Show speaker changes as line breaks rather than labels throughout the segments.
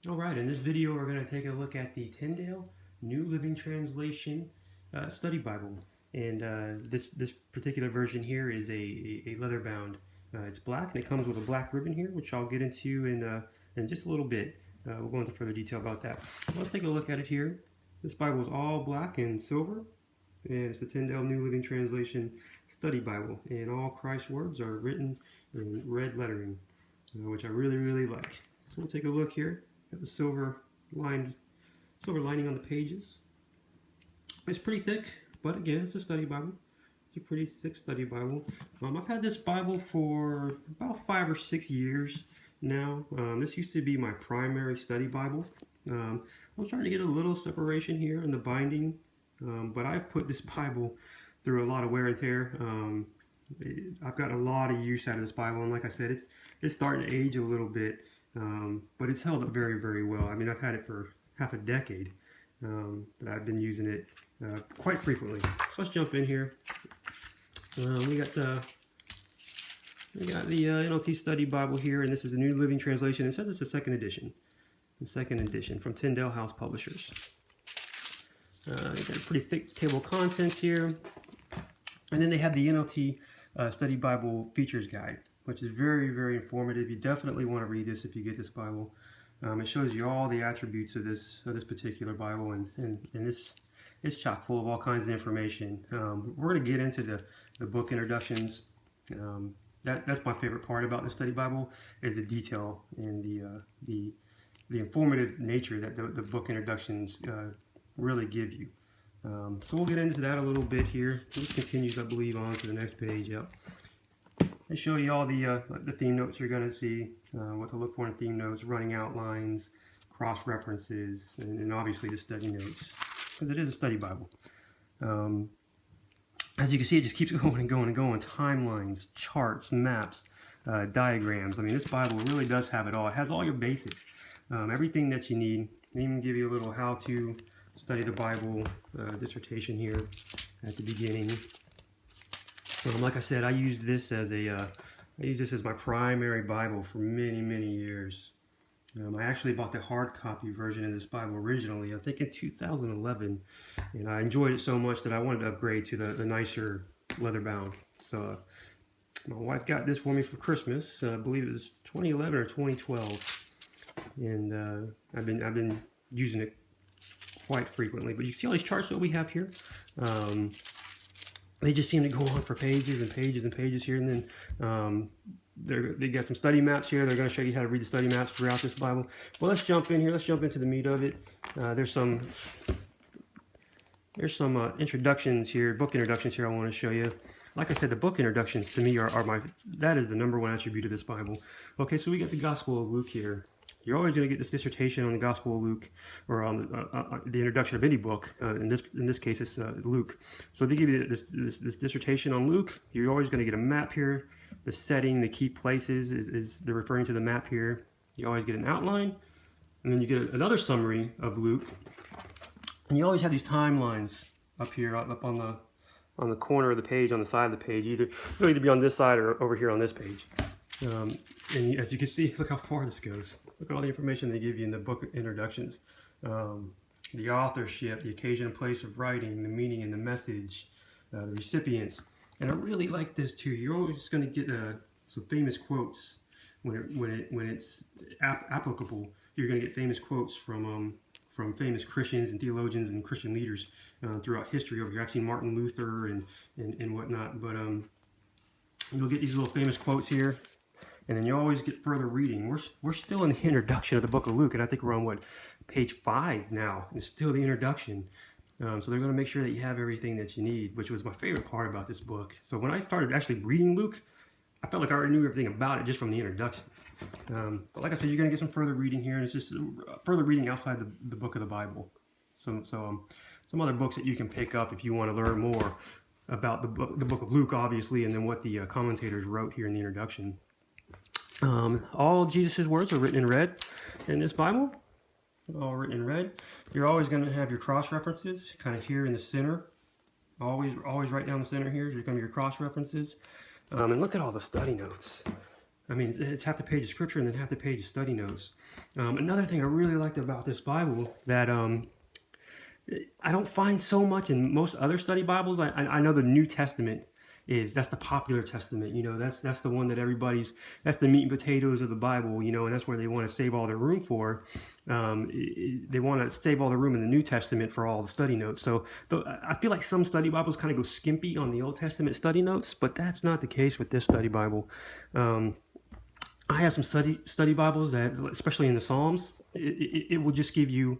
Alright, in this video we're going to take a look at the Tyndale New Living Translation Study Bible. And this particular version here is a leather bound. It's black and it comes with a black ribbon here, which I'll get into in just a little bit. We'll go into further detail about that. Let's take a look at it here. This Bible is all black and silver, and it's the Tyndale New Living Translation Study Bible. And all Christ's words are written in red lettering, which I really like. So we'll take a look here. Got the silver lining on the pages. It's pretty thick, but again, it's a study Bible. It's a pretty thick study Bible. I've had this Bible for about 5 or 6 years now. This used to be my primary study Bible. I'm starting to get a little separation here in the binding, but I've put this Bible through a lot of wear and tear. I've got a lot of use out of this Bible, and like I said, it's starting to age a little bit. But it's held up very well. I mean, I've had it for half a decade that I've been using it quite frequently. So let's jump in here. We got the NLT Study Bible here, and this is the New Living Translation. It says it's the second edition from Tyndale House Publishers. Got a pretty thick table of contents here, and then they have the NLT Study Bible Features Guide, which is very informative. You definitely want to read this if you get this Bible. It shows you all the attributes of this particular Bible, and it's chock full of all kinds of information. We're going to get into the book introductions. That's my favorite part about the study Bible, is the detail and the informative nature that the book introductions really give you. So we'll get into that a little bit here. This continues, I believe, on to the next page. Yep. They show you all the theme notes you're going to see, what to look for in theme notes, running outlines, cross-references, and obviously the study notes, because it is a study Bible. As you can see, it just keeps going and going. Timelines, charts, maps, diagrams. I mean, this Bible really does have it all. It has all your basics, everything that you need. They even give you a little how-to study the Bible dissertation here at the beginning. Like I said, I use this as my primary Bible for many years. I actually bought the hard copy version of this Bible originally, I think in 2011, and I enjoyed it so much that I wanted to upgrade to the nicer leather bound. So my wife got this for me for Christmas. I believe it was 2011 or 2012, and I've been using it quite frequently. But you can see all these charts that we have here. They just seem to go on for pages and pages here, and then they got some study maps here. They're going to show you how to read the study maps throughout this Bible. Well, let's jump in here. Let's jump into the meat of it. There's some introductions here, book introductions here I want to show you. Like I said, the book introductions to me that is the #1 attribute of this Bible. Okay, so we got the Gospel of Luke here. You're always going to get this dissertation on the Gospel of Luke, or on the introduction of any book. In this case, it's Luke. So they give you this dissertation on Luke. You're always going to get a map here. The setting, the key places is they're referring to the map here. You always get an outline, and then you get another summary of Luke. And you always have these timelines up here, up on the corner of the page, on the side of the page. It'll either be on this side or over here on this page. And as you can see, look how far this goes. Look at all the information they give you in the book introductions. The authorship, the occasion and place of writing, the meaning and the message, the recipients. And I really like this too. You're always going to get some famous quotes when it's applicable. You're going to get famous quotes from famous Christians and theologians and Christian leaders throughout history over here. I've seen Martin Luther and whatnot, but you'll get these little famous quotes here. And then you always get further reading. We're still in the introduction of the book of Luke, and I think we're on page 5 now. It's still the introduction. So they're going to make sure that you have everything that you need, which was my favorite part about this book. So when I started actually reading Luke, I felt like I already knew everything about it just from the introduction. But like I said, you're going to get some further reading here, and it's just further reading outside the book of the Bible. Some other books that you can pick up if you want to learn more about the book of Luke, obviously, and then what the commentators wrote here in the introduction. All Jesus' words are written in red in this Bible. All written in red. You're always going to have your cross references kind of here in the center. Always right down the center here. There's going to be your cross references. And look at all the study notes. I mean, it's half the page of scripture and then half the page of study notes. Another thing I really liked about this Bible that I don't find so much in most other study Bibles. I know the New Testament that's the popular testament, you know, that's the one that that's the meat and potatoes of the Bible, you know, and that's where they want to save all their room for. They want to save all the room in the New Testament for all the study notes. So I feel like some study Bibles kind of go skimpy on the Old Testament study notes, but that's not the case with this study Bible. I have some study Bibles that, especially in the Psalms, it will just give you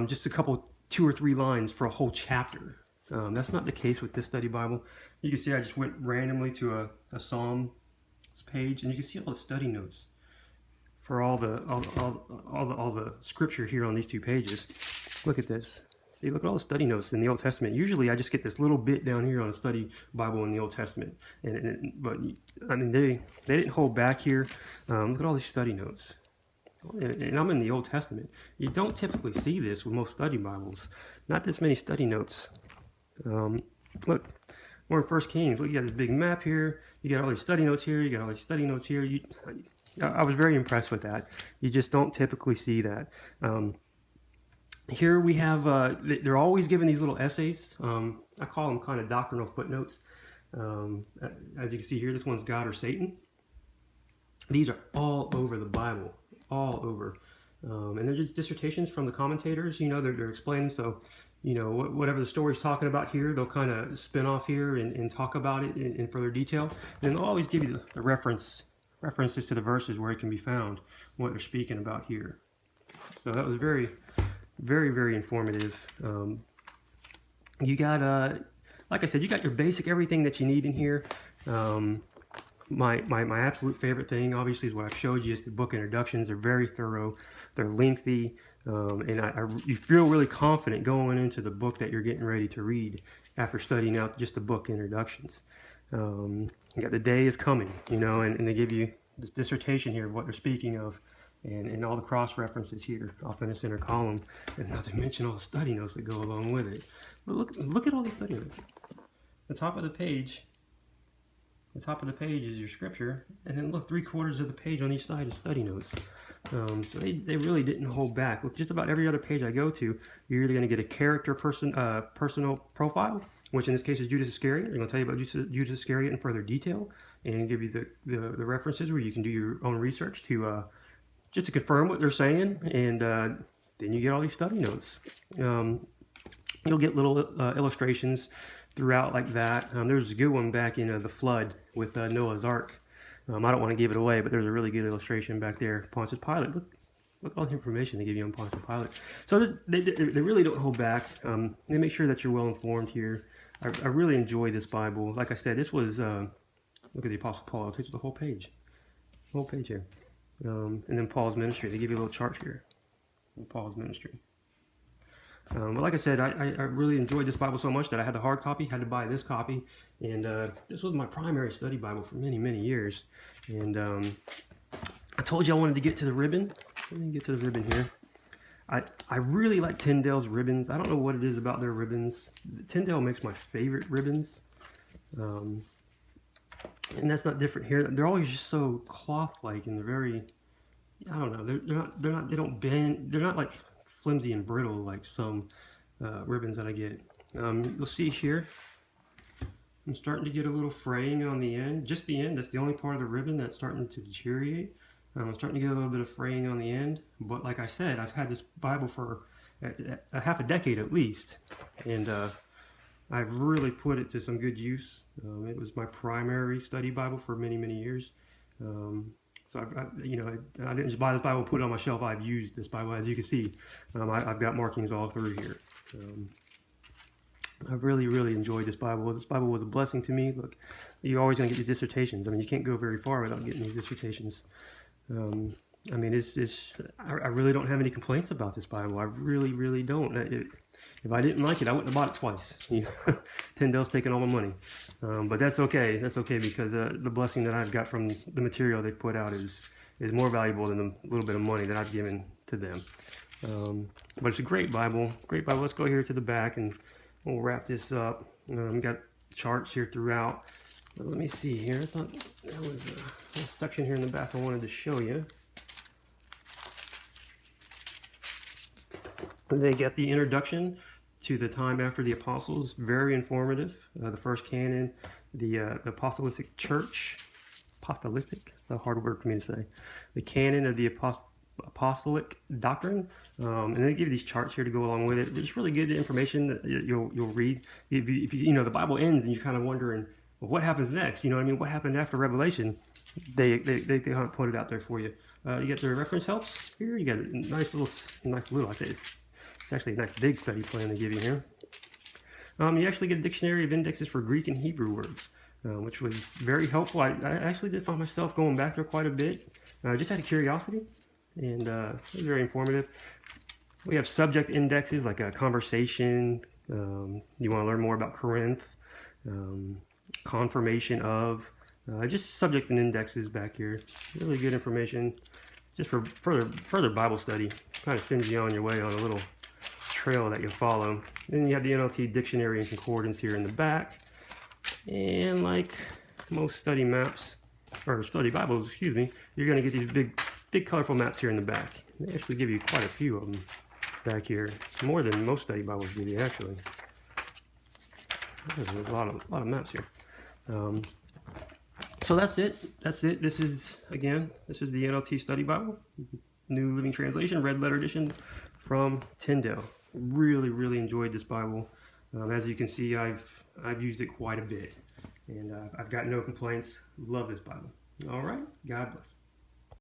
just a couple, 2 or 3 lines for a whole chapter. That's not the case with this study Bible. You can see I just went randomly to a Psalm page, and you can see all the study notes for all the scripture here on these 2 pages. Look at this. See, look at all the study notes in the Old Testament. Usually I just get this little bit down here on a study Bible in the Old Testament, but I mean they didn't hold back here. Look at all these study notes. And I'm in the Old Testament. You don't typically see this with most study Bibles. Not this many study notes. Look, we're in 1 Kings. Look, you got this big map here. You got all these study notes here. You got all these study notes here. I was very impressed with that. You just don't typically see that. Here we have, they're always given these little essays. I call them kind of doctrinal footnotes. As you can see here, this one's God or Satan. These are all over the Bible, all over. And they're just dissertations from the commentators, you know, they're explaining. So, you know, whatever the story's talking about here, they'll kind of spin off here and talk about it in further detail. And they'll always give you the references to the verses where it can be found, what they're speaking about here. So that was very, very, very informative. You got, like I said, you got your basic everything that you need in here. My absolute favorite thing, obviously, is what I've showed you, is the book introductions. They're very thorough, they're lengthy, and you feel really confident going into the book that you're getting ready to read after studying out just the book introductions. You got the day is coming, you know, and they give you this dissertation here of what they're speaking of, and all the cross references here off in the center column, and not to mention all the study notes that go along with it. But look at all these study notes. The top of the page. The top of the page is your scripture, and then look, 3/4 of the page on each side is study notes. So they really didn't hold back. Look, just about every other page I go to, you're either going to get a character personal profile, which in this case is Judas Iscariot. They're going to tell you about Judas Iscariot in further detail, and give you the references where you can do your own research to just to confirm what they're saying, and then you get all these study notes. You'll get little illustrations throughout like that. There's a good one back in the flood with Noah's Ark. I don't want to give it away, but there's a really good illustration back there. Pontius Pilate. Look all the information they give you on Pontius Pilate. So they really don't hold back. They make sure that you're well informed here. I really enjoy this Bible. Like I said, this was, look at the Apostle Paul. It takes the whole page here. And then Paul's ministry. They give you a little chart here. Paul's ministry. But like I said, I really enjoyed this Bible so much that I had the hard copy, had to buy this copy, and this was my primary study Bible for many, many years. And I told you I wanted to get to the ribbon. Let me get to the ribbon here. I really like Tyndale's ribbons. I don't know what it is about their ribbons. Tyndale makes my favorite ribbons. And that's not different here. They're always just so cloth-like, and they're very, I don't know, they don't bend. They're not like flimsy and brittle like some ribbons that I get. You'll see here, I'm starting to get a little fraying on the end, just the end. That's the only part of the ribbon that's starting to deteriorate. I'm starting to get a little bit of fraying on the end, but like I said, I've had this Bible for a half a decade at least, and I've really put it to some good use. It was my primary study Bible for many, many years. So I didn't just buy this Bible and put it on my shelf. I've used this Bible, as you can see. I've got markings all through here. I've really, really enjoyed this Bible. This Bible was a blessing to me. Look, you're always going to get your dissertations. I mean, you can't go very far without getting these dissertations. I mean, I really don't have any complaints about this Bible. I really, really don't. If I didn't like it, I wouldn't have bought it twice. You know, Tyndale's taking all my money. But that's okay. That's okay, because the blessing that I've got from the material they've put out is more valuable than the little bit of money that I've given to them. But it's a great Bible. Great Bible. Let's go here to the back and we'll wrap this up. We've got charts here throughout. But let me see here. I thought that was this section here in the back I wanted to show you. They get the introduction to the time after the apostles, very informative. The first canon, the apostolic church, apostolic, it's a hard word for me to say. The canon of the apostolic doctrine, and they give you these charts here to go along with it. It's really good information that you'll read. If you know the Bible ends and you're kind of wondering, well, what happens next? You know what I mean? What happened after Revelation? They kind of put it out there for you. You get the reference helps here. You got a nice little. I say it's actually a nice big study plan they give you here. You actually get a dictionary of indexes for Greek and Hebrew words, which was very helpful. I actually did find myself going back there quite a bit, just out of curiosity, and it was very informative. We have subject indexes like a conversation. You want to learn more about Corinth, confirmation of, just subject and indexes back here. Really good information, just for further Bible study. Kind of sends you on your way on a little trail that you follow. Then you have the NLT dictionary and concordance here in the back, and like most study maps or study Bibles, excuse me, you're going to get these big colorful maps here in the back. They actually give you quite a few of them back here, more than most study Bibles give you actually. There's a lot of maps here. So that's it. This is the NLT Study Bible, New Living Translation, Red Letter Edition from Tyndale. Really enjoyed this Bible. As you can see, I've used it quite a bit, and I've got no complaints. Love this Bible. All right, God bless.